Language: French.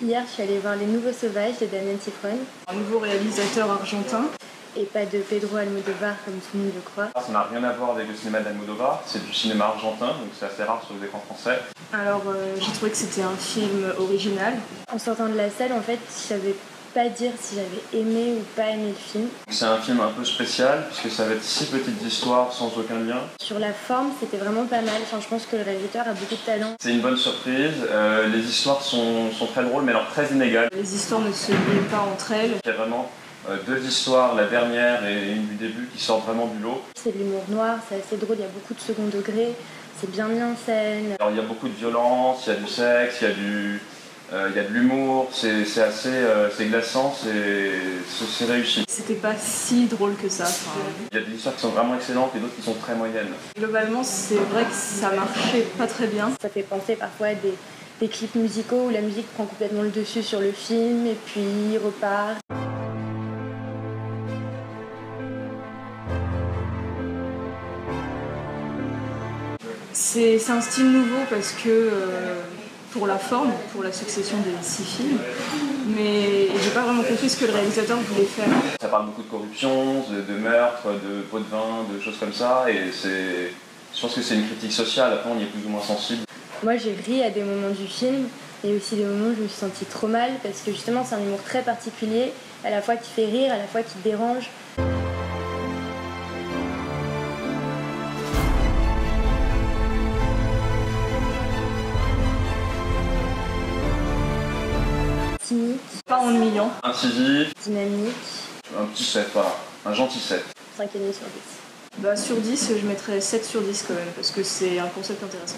Hier, je suis allée voir Les Nouveaux Sauvages de Daniel Cifrón. Un nouveau réalisateur argentin. Et pas de Pedro Almodóvar comme tout le monde le croit. Ça n'a rien à voir avec le cinéma d'Almodóvar, c'est du cinéma argentin, donc c'est assez rare sur les écrans français. Alors j'ai trouvé que c'était un film original. En sortant de la salle, en fait, je savais pas dire si j'avais aimé ou pas aimé le film. C'est un film un peu spécial, puisque ça va être 6 petites histoires sans aucun lien. Sur la forme, c'était vraiment pas mal. Enfin, je pense que le réalisateur a beaucoup de talent. C'est une bonne surprise, les histoires sont très drôles, mais alors très inégales. Les histoires ne se lient pas entre elles. Il y a vraiment 2 histoires, la dernière et une du début, qui sortent vraiment du lot. C'est de l'humour noir, c'est assez drôle, il y a beaucoup de second degré, c'est bien mis en scène. Alors il y a beaucoup de violence, il y a du sexe, il y a de l'humour, c'est glaçant, c'est réussi. C'était pas si drôle que ça. Il y a des histoires qui sont vraiment excellentes et d'autres qui sont très moyennes. Globalement, c'est vrai que ça marchait pas très bien. Ça fait penser parfois à des clips musicaux où la musique prend complètement le dessus sur le film et puis il repart. C'est un style nouveau parce que pour la forme, pour la succession des 6 films, mais j'ai pas vraiment compris ce que le réalisateur voulait faire. Ça parle beaucoup de corruption, de meurtre, de pots de vin, de choses comme ça, et je pense que c'est une critique sociale, après on y est plus ou moins sensible. Moi j'ai ri à des moments du film, et aussi des moments où je me suis sentie trop mal, parce que justement c'est un humour très particulier, à la fois qui fait rire, à la fois qui dérange. Cynique, Pas ennuyant. Incisif, dynamique, un petit 7, voilà, un gentil 7. 5,5 sur 10. Sur 10, je mettrais 7 sur 10 quand même, parce que c'est un concept intéressant.